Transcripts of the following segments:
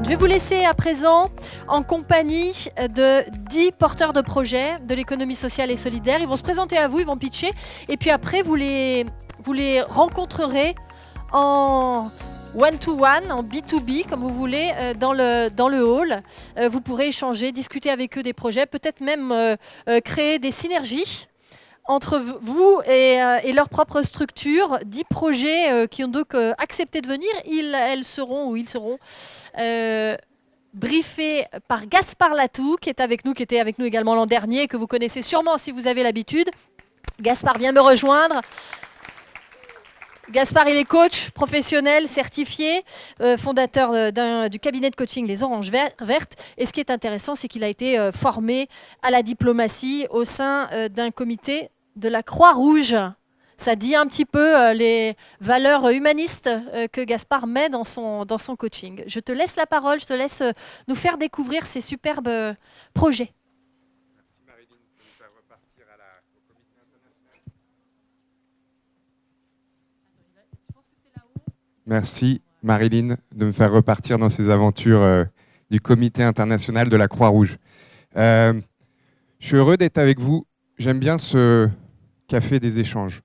Je vais vous laisser à présent en compagnie de 10 porteurs de projets de l'économie sociale et solidaire. Ils vont se présenter à vous, ils vont pitcher. Et puis après, vous les rencontrerez en one-to-one, en B2B, comme vous voulez, dans le hall. Vous pourrez échanger, discuter avec eux des projets, peut-être même créer des synergies entre vous et leur propre structure. 10 projets qui ont donc accepté de venir. Ils seront briefés par Gaspard Latou, qui était avec nous également l'an dernier, que vous connaissez sûrement si vous avez l'habitude. Gaspard vient me rejoindre. Gaspard, il est coach professionnel, certifié, fondateur du cabinet de coaching Les Oranges Vertes. Et ce qui est intéressant, c'est qu'il a été formé à la diplomatie au sein d'un comité de la Croix-Rouge. Ça dit un petit peu les valeurs humanistes que Gaspard met dans son coaching. Je te laisse la parole, je te laisse nous faire découvrir ces superbes projets. Merci Marilyn de nous faire repartir au comité international. Merci Marilyn de me faire repartir dans ces aventures du comité international de la Croix-Rouge. Je suis heureux d'être avec vous. J'aime bien ce café des échanges.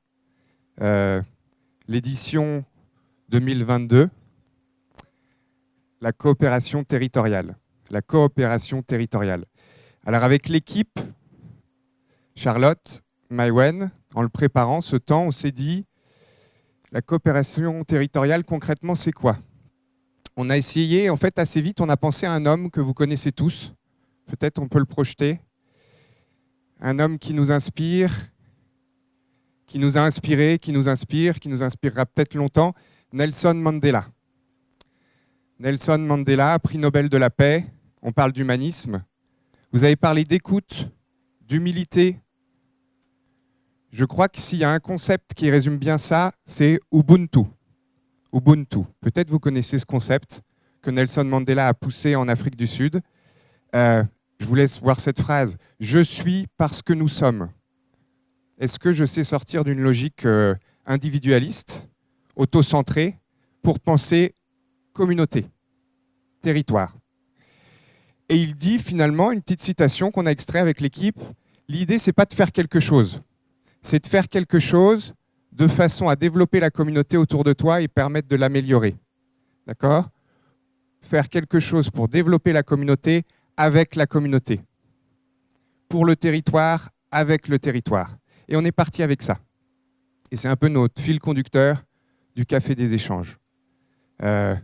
L'édition 2022, la coopération territoriale. La coopération territoriale. Alors avec l'équipe, Charlotte, Maïwen, en le préparant ce temps, on s'est dit, la coopération territoriale, concrètement, c'est quoi? On a essayé, en fait, assez vite, on a pensé à un homme que vous connaissez tous. Peut-être on peut le projeter. Un homme qui nous inspire, qui nous a inspiré, qui nous inspirera peut-être longtemps, Nelson Mandela. Nelson Mandela, prix Nobel de la paix, on parle d'humanisme. Vous avez parlé d'écoute, d'humilité. Je crois que s'il y a un concept qui résume bien ça, c'est Ubuntu. Ubuntu. Peut-être vous connaissez ce concept que Nelson Mandela a poussé en Afrique du Sud. Je vous laisse voir cette phrase. « Je suis parce que nous sommes ». Est-ce que je sais sortir d'une logique individualiste, auto-centrée, pour penser communauté, territoire? Et il dit finalement, une petite citation qu'on a extraite avec l'équipe, l'idée, ce n'est pas de faire quelque chose, c'est de faire quelque chose de façon à développer la communauté autour de toi et permettre de l'améliorer. D'accord? Faire quelque chose pour développer la communauté avec la communauté. Pour le territoire, avec le territoire. Et on est parti avec ça. Et c'est un peu notre fil conducteur du Café des échanges. Voilà.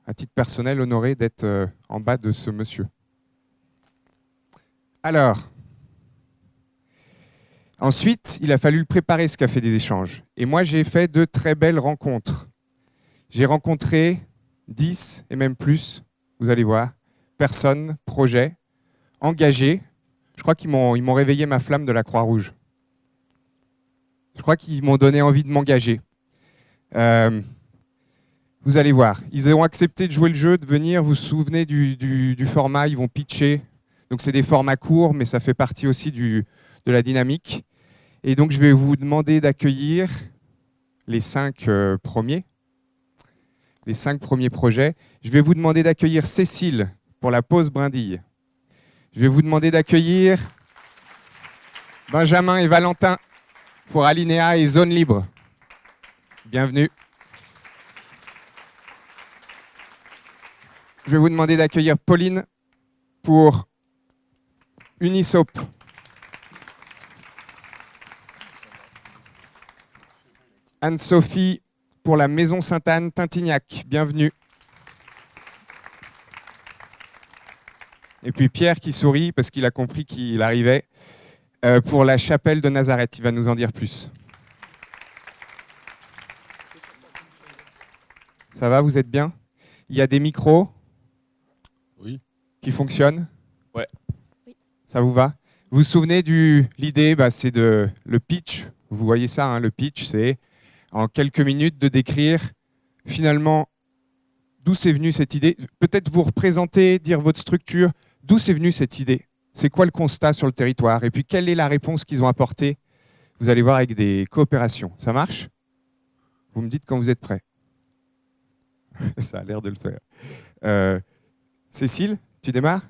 À titre personnel, honoré d'être en bas de ce monsieur. Alors, ensuite, il a fallu le préparer, ce Café des échanges. Et moi, j'ai fait de très belles rencontres. J'ai rencontré 10 et même plus, vous allez voir, personnes, projets, engagés. Je crois qu'ils m'ont réveillé ma flamme de la Croix-Rouge. Je crois qu'ils m'ont donné envie de m'engager. Vous allez voir, ils ont accepté de jouer le jeu, de venir. Vous vous souvenez du format, ils vont pitcher. Donc c'est des formats courts, mais ça fait partie aussi de la dynamique. Et donc je vais vous demander d'accueillir les 5 premiers. Les 5 premiers projets. Je vais vous demander d'accueillir Cécile pour la pause brindille. Je vais vous demander d'accueillir Benjamin et Valentin pour Alinéa et Zone Libre. Bienvenue. Je vais vous demander d'accueillir Pauline pour Unisop. Anne-Sophie pour la Maison Sainte-Anne Tintignac. Bienvenue. Et puis Pierre qui sourit parce qu'il a compris qu'il arrivait pour la chapelle de Nazareth. Il va nous en dire plus. Ça va, vous êtes bien? Il y a des micros? Oui. Qui fonctionnent? Ouais. Oui. Ça vous va? Vous vous souvenez l'idée, c'est le pitch. Vous voyez ça, hein, le pitch, c'est en quelques minutes de décrire finalement d'où c'est venu cette idée. Peut-être vous représenter, dire votre structure. D'où c'est venu cette idée? C'est quoi le constat sur le territoire? Et puis, quelle est la réponse qu'ils ont apportée? Vous allez voir avec des coopérations. Ça marche? Vous me dites quand vous êtes prêts. Ça a l'air de le faire. Cécile, tu démarres?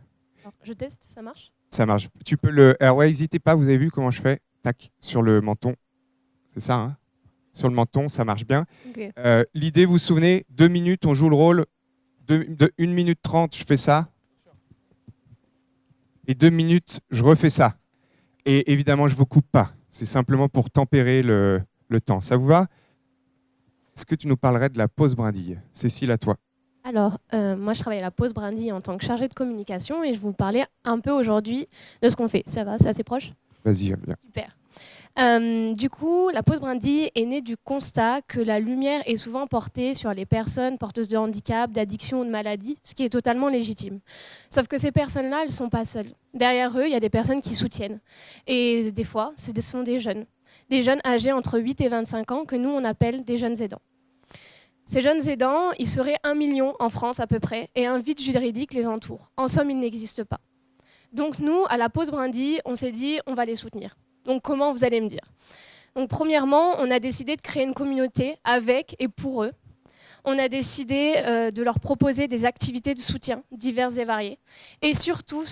Alors, je teste, ça marche? Ça marche. Tu peux le... Alors ouais, n'hésitez pas, vous avez vu comment je fais? Tac, sur le menton. C'est ça, hein? Sur le menton, ça marche bien. Ok. L'idée, vous vous souvenez, 2 minutes, on joue le rôle. De 1 minute 30, je fais ça. Et 2 minutes, je refais ça. Et évidemment, je ne vous coupe pas. C'est simplement pour tempérer le temps. Ça vous va? Est-ce que tu nous parlerais de la pause brindille? Cécile, à toi. Alors, moi, je travaille à la Pause Brindille en tant que chargée de communication et je vais vous parler un peu aujourd'hui de ce qu'on fait. Ça va? C'est assez proche? Vas-y, viens. Super. Du coup, la Pause Brindille est née du constat que la lumière est souvent portée sur les personnes porteuses de handicap, d'addiction ou de maladie, ce qui est totalement légitime. Sauf que ces personnes-là, elles ne sont pas seules. Derrière eux, il y a des personnes qui soutiennent. Et des fois, ce sont des jeunes âgés entre 8 et 25 ans que nous, on appelle des jeunes aidants. Ces jeunes aidants, ils seraient 1 million en France à peu près, et un vide juridique les entoure. En somme, ils n'existent pas. Donc nous, à la Pause Brindille, on s'est dit, on va les soutenir. Donc comment, vous allez me dire? Donc premièrement, on a décidé de créer une communauté avec et pour eux. On a décidé de leur proposer des activités de soutien diverses et variées. Et surtout,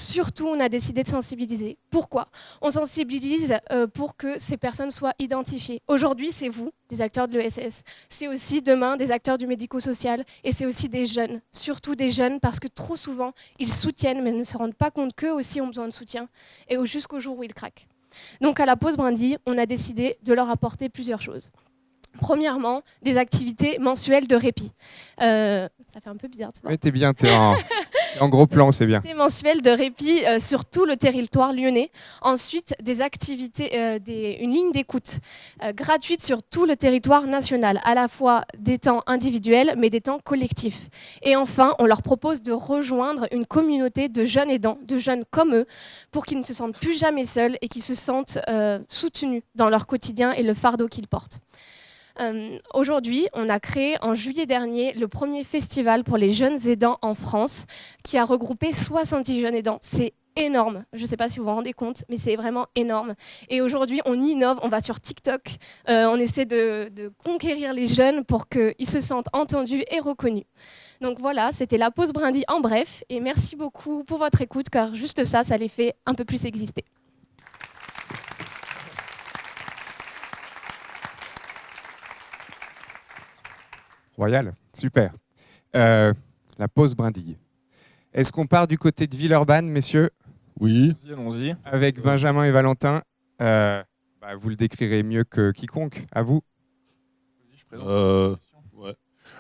on a décidé de sensibiliser. Pourquoi? On sensibilise pour que ces personnes soient identifiées. Aujourd'hui, c'est vous, des acteurs de l'ESS. C'est aussi demain des acteurs du médico-social. Et c'est aussi des jeunes, surtout des jeunes, parce que trop souvent, ils soutiennent, mais ne se rendent pas compte qu'eux aussi ont besoin de soutien. Et jusqu'au jour où ils craquent. Donc à la Pause Brindille, on a décidé de leur apporter plusieurs choses. Premièrement, des activités mensuelles de répit. Ça fait un peu bizarre, tu vois. Oui, t'es bien, t'es en gros plan, c'est bien. Des activités mensuelles de répit sur tout le territoire lyonnais. Ensuite, des activités, une ligne d'écoute gratuite sur tout le territoire national, à la fois des temps individuels, mais des temps collectifs. Et enfin, on leur propose de rejoindre une communauté de jeunes aidants, de jeunes comme eux, pour qu'ils ne se sentent plus jamais seuls et qu'ils se sentent soutenus dans leur quotidien et le fardeau qu'ils portent. Aujourd'hui, on a créé en juillet dernier le premier festival pour les jeunes aidants en France qui a regroupé 70 jeunes aidants. C'est énorme. Je ne sais pas si vous vous rendez compte, mais c'est vraiment énorme. Et aujourd'hui, on innove, on va sur TikTok, on essaie de conquérir les jeunes pour qu'ils se sentent entendus et reconnus. Donc voilà, c'était la Pause Brindille en bref. Et merci beaucoup pour votre écoute, car juste ça, ça les fait un peu plus exister. Royal, super. La Pause Brindille. Est-ce qu'on part du côté de Villeurbanne, messieurs? Oui. Allons-y. Avec Benjamin et Valentin, vous le décrirez mieux que quiconque. À vous. Ouais.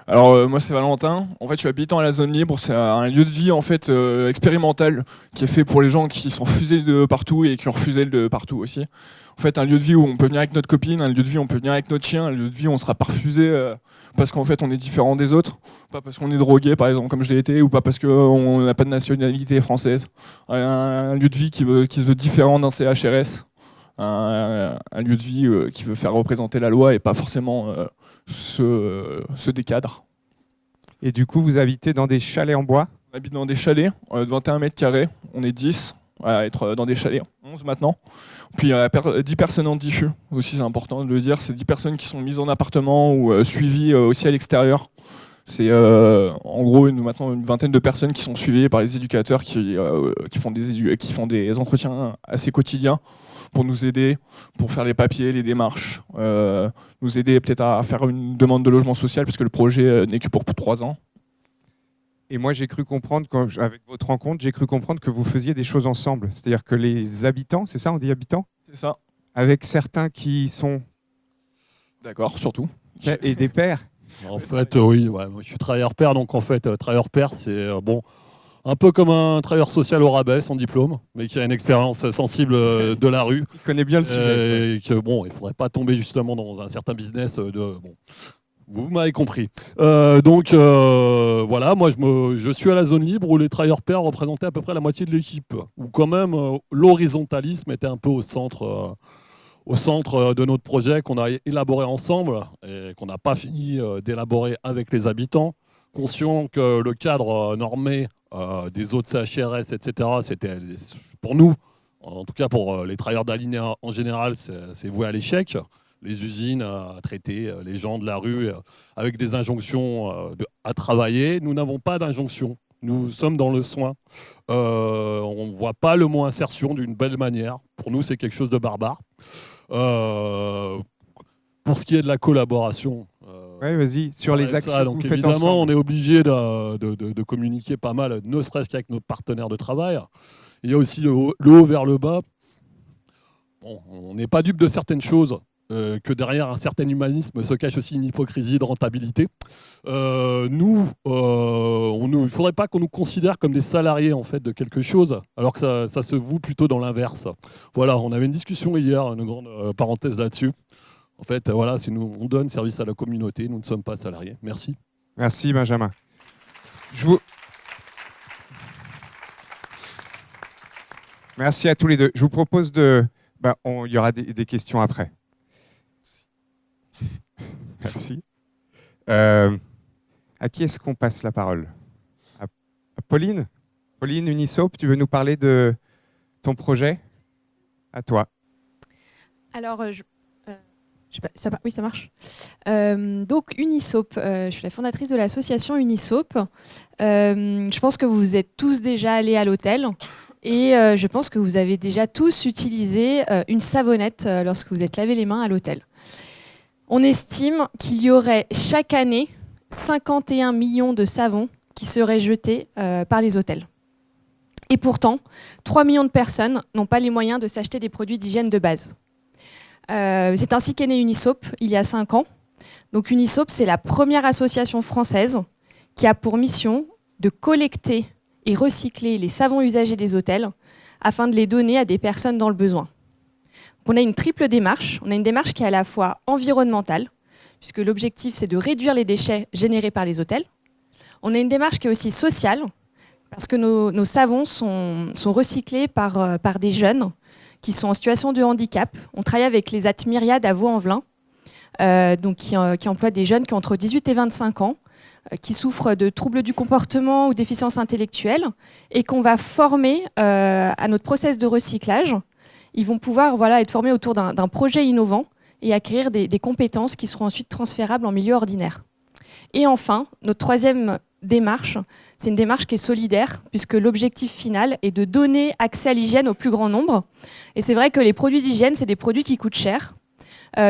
Alors moi c'est Valentin. En fait je suis habitant à la zone libre. C'est un lieu de vie en fait expérimental qui est fait pour les gens qui sont refusés de partout et qui ont refusé de partout aussi. En fait un lieu de vie où on peut venir avec notre copine, un lieu de vie où on peut venir avec notre chien, un lieu de vie où on sera pas refusé parce qu'en fait on est différent des autres, pas parce qu'on est drogué par exemple comme je l'ai été, ou pas parce qu'on n'a pas de nationalité française. Un lieu de vie qui se veut différent d'un CHRS. Un lieu de vie qui veut faire représenter la loi et pas forcément ceux des cadres. Et du coup, vous habitez dans des chalets en bois? On habite dans des chalets de 21 mètres carrés, on est 10 à être dans des chalets, 11 maintenant. Puis 10 personnes en diffus, aussi c'est important de le dire, c'est 10 personnes qui sont mises en appartement ou suivies aussi à l'extérieur. C'est en gros maintenant une vingtaine de personnes qui sont suivies par les éducateurs qui font des entretiens assez quotidiens pour nous aider, pour faire les papiers, les démarches, nous aider peut-être à faire une demande de logement social, puisque le projet n'est que pour 3 ans. Et moi, j'ai cru comprendre, avec votre rencontre, j'ai cru comprendre que vous faisiez des choses ensemble. C'est-à-dire que les habitants, c'est ça, on dit habitants? C'est ça. Avec certains qui sont... D'accord, surtout. Et des pères. En fait, oui, ouais, moi, je suis travailleur pair, donc en fait, travailleur pair, c'est un peu comme un travailleur social au rabais, sans diplôme, mais qui a une expérience sensible de la rue. Il connaît bien le sujet. Et que il ne faudrait pas tomber justement dans un certain business vous m'avez compris. Voilà, moi je suis à la zone libre où les travailleurs pairs représentaient à peu près la moitié de l'équipe, où quand même l'horizontalisme était un peu au centre de notre projet qu'on a élaboré ensemble et qu'on n'a pas fini d'élaborer avec les habitants, conscient que le cadre normé des autres CHRS, etc., c'était pour nous, en tout cas pour les travailleurs d'Alinéa en général, c'est voué à l'échec. les usines à traiter les gens de la rue avec des injonctions à travailler. Nous n'avons pas d'injonction. Nous sommes dans le soin. On ne voit pas le mot insertion d'une belle manière. Pour nous, c'est quelque chose de barbare. Pour ce qui est de la collaboration, Oui, vas-y, sur les actions que donc vous faites évidemment, ensemble. on est obligé de communiquer pas mal, ne serait-ce qu'avec nos partenaires de travail. Il y a aussi le haut vers le bas. Bon, on n'est pas dupe de certaines choses, que derrière un certain humanisme se cache aussi une hypocrisie de rentabilité. Il ne faudrait pas qu'on nous considère comme des salariés en fait, de quelque chose, alors que ça se voue plutôt dans l'inverse. Voilà, on avait une discussion hier, une grande parenthèse là-dessus. En fait, voilà, on donne service à la communauté, nous ne sommes pas salariés. Merci. Merci Benjamin. Merci à tous les deux. Je vous propose il y aura des questions après. Merci. À qui est-ce qu'on passe la parole? À Pauline? Pauline Unisop, tu veux nous parler de ton projet? À toi. Alors, oui, ça marche. Donc, Unisop, je suis la fondatrice de l'association Unisop. Je pense que vous êtes tous déjà allés à l'hôtel et je pense que vous avez déjà tous utilisé une savonnette lorsque vous êtes lavé les mains à l'hôtel. On estime qu'il y aurait chaque année 51 millions de savons qui seraient jetés par les hôtels. Et pourtant, 3 millions de personnes n'ont pas les moyens de s'acheter des produits d'hygiène de base. C'est ainsi qu'est né Unisop il y a 5 ans. Donc Unisop, c'est la première association française qui a pour mission de collecter et recycler les savons usagés des hôtels afin de les donner à des personnes dans le besoin. Donc on a une triple démarche. On a une démarche qui est à la fois environnementale, puisque l'objectif c'est de réduire les déchets générés par les hôtels. On a une démarche qui est aussi sociale, parce que nos savons sont recyclés par des jeunes qui sont en situation de handicap. On travaille avec les Myriade à Vaux-en-Velin, qui emploient des jeunes qui ont entre 18 et 25 ans, qui souffrent de troubles du comportement ou déficiences intellectuelles, et qu'on va former à notre process de recyclage. Ils vont pouvoir être formés autour d'un projet innovant et acquérir des compétences qui seront ensuite transférables en milieu ordinaire. Et enfin, notre troisième démarche, c'est une démarche qui est solidaire, puisque l'objectif final est de donner accès à l'hygiène au plus grand nombre. Et c'est vrai que les produits d'hygiène, c'est des produits qui coûtent cher.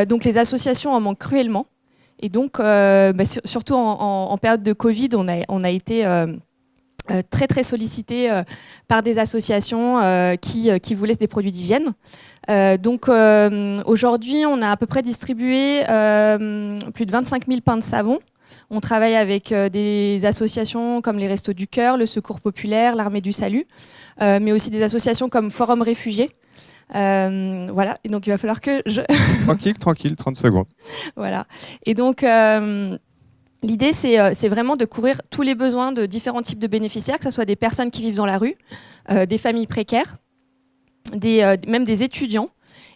Donc les associations en manquent cruellement. Et donc, surtout en période de Covid, on a été très très sollicité par des associations qui voulaient des produits d'hygiène. Donc aujourd'hui, on a à peu près distribué plus de 25 000 pains de savon. On travaille avec des associations comme les Restos du Cœur, le Secours Populaire, l'Armée du Salut, mais aussi des associations comme Forum Réfugiés. Voilà, et donc il va falloir que je... Tranquille, 30 secondes. Voilà, et donc l'idée c'est vraiment de couvrir tous les besoins de différents types de bénéficiaires, que ce soit des personnes qui vivent dans la rue, des familles précaires, même des étudiants.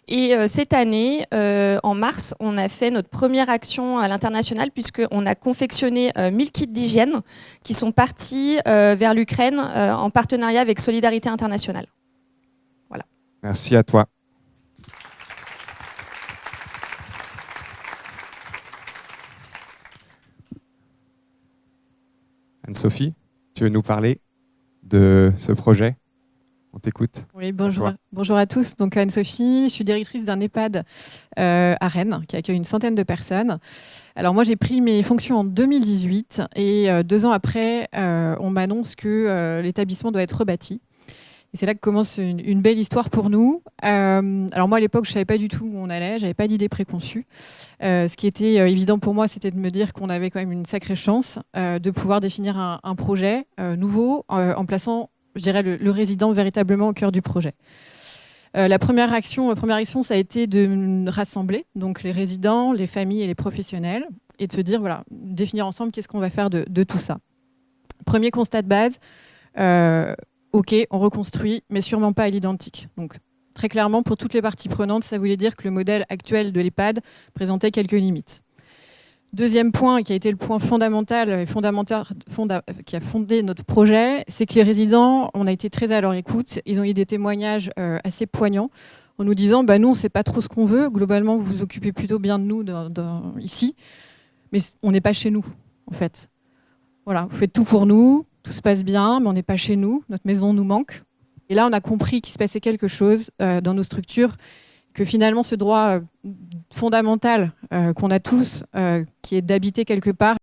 Et cette année, en mars, on a fait notre première action à l'international puisqu'on a confectionné 1000 kits d'hygiène qui sont partis vers l'Ukraine en partenariat avec Solidarité Internationale. Voilà. Merci à toi. Anne-Sophie, tu veux nous parler de ce projet ? On t'écoute. Oui, bonjour à tous. Donc Anne-Sophie, je suis directrice d'un EHPAD à Rennes qui accueille une centaine de personnes. Alors moi, j'ai pris mes fonctions en 2018 et 2 ans après, on m'annonce que l'établissement doit être rebâti. Et c'est là que commence une belle histoire pour nous. Alors moi, à l'époque, je ne savais pas du tout où on allait, je n'avais pas d'idée préconçue. Ce qui était évident pour moi, c'était de me dire qu'on avait quand même une sacrée chance de pouvoir définir un projet nouveau en plaçant, je dirais, le résident véritablement au cœur du projet. La première action, ça a été de rassembler donc les résidents, les familles et les professionnels et de se dire, voilà, définir ensemble qu'est-ce qu'on va faire de tout ça. Premier constat de base, OK, on reconstruit, mais sûrement pas à l'identique. Donc, très clairement, pour toutes les parties prenantes, ça voulait dire que le modèle actuel de l'EHPAD présentait quelques limites. Deuxième point, qui a été le point fondamental et qui a fondé notre projet, c'est que les résidents, on a été très à leur écoute. Ils ont eu des témoignages assez poignants. en nous disant bah, nous, on ne sait pas trop ce qu'on veut. Globalement, vous vous occupez plutôt bien de nous ici, mais on n'est pas chez nous, en fait. Voilà, vous faites tout pour nous, tout se passe bien, mais on n'est pas chez nous, notre maison nous manque. Et là, on a compris qu'il se passait quelque chose dans nos structures, que finalement, ce droit fondamental qu'on a tous, qui est d'habiter quelque part,